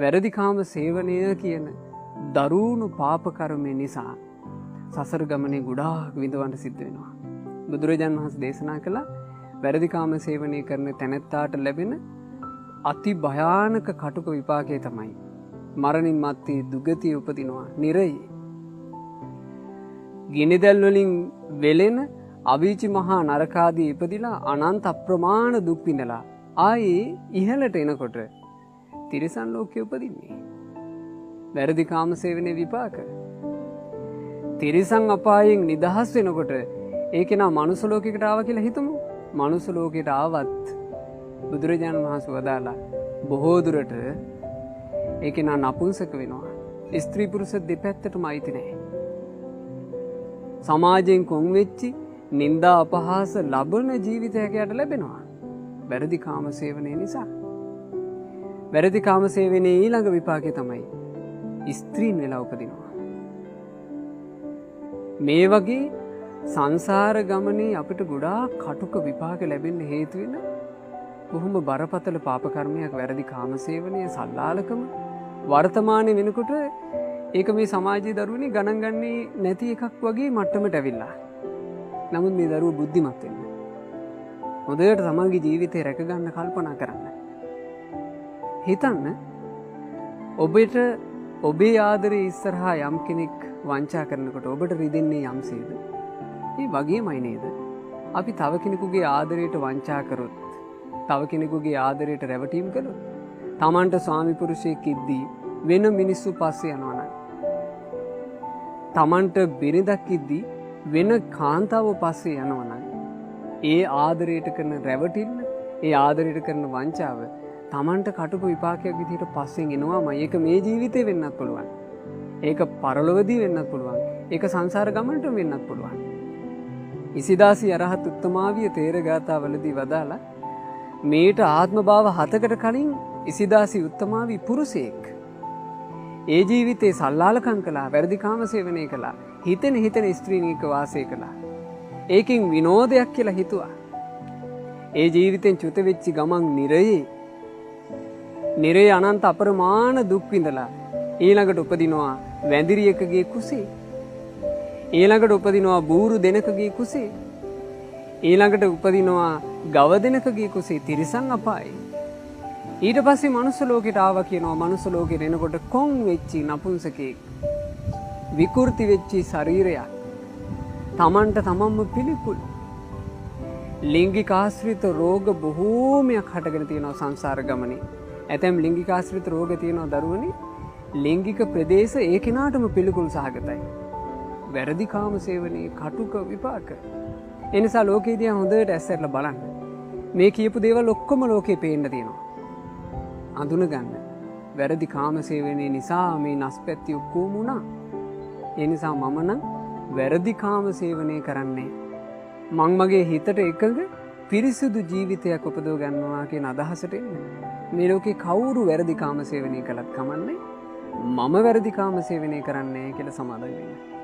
වැරදි කාම සේවනය කියන දරුණු පාප කර්මය නිසා සසර ගමනේ ගොඩාක් විඳවන්න සිද්ධ වෙනවා. බුදුරජාණන් වහන්සේ දේශනා කළා වැරදි කාම සේවනය කරන තැනැත්තාට ලැබෙන අති භයානක කටුක විපාකය තමයි මරණින් මත්තේ දුගතිය උපදිනවා නිරයේ. ගිනිදැල් වලින් වෙලෙන අවීචි මහා නරකාදී ඉපදිලා අනන්ත අප්‍රමාණ දුක් විඳලා ආයේ ඉහළට එනකොට තිරිසන් ලෝකයේ උපදින්නේ. වැරදි කාම සේවනයේ විපාක. තිරිසන් අපායෙන් නිදහස් වෙනකොට ඒක නා මනුස්ස ලෝකයකට ආවා කියලා හිතමු. මනුස්ස ලෝකයට ආවත් බුදුරජාණන් වහන්සේ වදාලා බොහෝ දුරට ඒක නා නපුංසක වෙනවා. ස්ත්‍රී පුරුෂ දෙපැත්තටම අයිති නැහැ. සමාජයෙන් කොන් වෙච්චි නිന്ദා අපහාස ලබන ජීවිතයකට ලැබෙනවා. වැරදි කාම සේවනයේ නිසා. වැරදි කාම සේවනයේ ඊළඟ විපාකය තමයි ස්ත්‍රීන් වෙලා උපදිනවා. මේ වගේ සංසාර ගමනේ අපිට ගොඩාක් කටුක විපාක ලැබෙන්න හේතු වෙන බොහොම බරපතල පාප කර්මයක් වැරදි කාම සේවනය සල්ලාලකම වර්තමානයේ වෙනකොට ඒක මේ සමාජයේ දරුවනේ ගණන් ගන්නේ නැති එකක් වගේ මට්ටමට ඇවිල්ලා. නමුත් මේ දරුවෝ බුද්ධිමත් වෙන්න. හොඳට තමන්ගේ ජීවිතේ රැක ගන්න කල්පනා කරන්න. හිතන්න ඔබට ඔබේ ආදරේ ඉස්සරහා යම් කෙනෙක් වංචා කරනකොට ඔබට රිදෙන්නේ යම්සේද? ඒ වගේමයි නේද? අපි තව කෙනෙකුගේ ආදරයට වංචා කරොත්, තව කෙනෙකුගේ ආදරයට රැවටීම් කළොත්, තමන්ට ස්වාමි පුරුෂයෙක් ඉද්දී වෙන මිනිස්සු පස්සේ යනවා නම්, තමන්ට බිරිඳක් ඉද්දී වෙන කාන්තාව පස්සේ යනවා නම්, ඒ ආදරයට කරන රැවටිල්ල, ඒ ආදරයට කරන වංචාව තමන්ට කටුක විපාකයක් විදිහට පස්සෙන් එනවාමයි. ඒක මේ ජීවිතේ වෙන්නත් පුළුවන්. ඒක පරලොවදී වෙන්නත් පුළුවන්. ඒක සංසාර ගමනට වෙන්නත් පුළුවන්. ඉසිදාසි අරහත් උත්තමාවිය තේර ගාථාවලදී වදාලා මේට ආත්ම භාව 7කට කලින් ඉසිදාසි උත්තමාවි පුරුෂයෙක් ඒ ජීවිතේ සල්ලාලකම් කළා, වැරදි කාම සේවනය කළා, හිතෙන ස්ත්‍රීනික වාසය කළා. ඒකෙන් විනෝදයක් කියලා හිතුවා. ඒ ජීවිතෙන් චුත වෙච්ච ගමන් නිරේ අනන්ත අපරමාණ දුක් විඳලා ඊළඟට උපදිනවා වැඳිරියකගේ කුසේ. ඊළඟට උපදිනවා බූරු දෙනකගේ කුසේ. ඊළඟට උපදිනවා ගව දෙනකගේ කුසේ තිරිසන් අපායේ. ඊට පස්සේ මනුස්ස ලෝකෙට ආවා කියනවා. මනුස්ස ලෝකෙට එනකොට කොන් වෙච්චි නපුංසකෙක්, විකෘති වෙච්චි ශරීරයක්, තමන්ට තමන්ම පිළිකුල්, ලිංගිකාශ්‍රිත රෝග බොහෝමයක් හටගෙන තියෙනවා සංසාර ගමනේ. ඇතැම් ලිංගිකාශ්‍රිත රෝග තියෙනවා දරුවනේ. ලිංගික ප්‍රදේශ ඒ කෙනාටම පිළිකුල් සහගතයි. වැරදි කාම සේවනයේ කටුක විපාක. ඒ නිසා ලෝකේ දිහා හොඳට ඇස්සරලා බලන්න. මේ කියපු දේවල් ඔක්කොම ලෝකේ පේන්න තියෙනවා. අඳුන ගන්න. වැරදි කාම සේවනයේ නිසා මේ නස්පැත්ති ඔක්කොම වුණා. ඒ නිසා මම නම් වැරදි කාම සේවනය කරන්නේ. මං මගේ හිතට එකඟ පිරිසුදු ජීවිතයක් උපදව ගන්නවා කියන අදහසට එන්න. මේ ලෝකේ කවුරු වැරදි කාම සේවනය කළත් කමන්නේ. මම වැරදි කාම සේවනය කරන්නේ කියලා සමාදන් වෙන්න.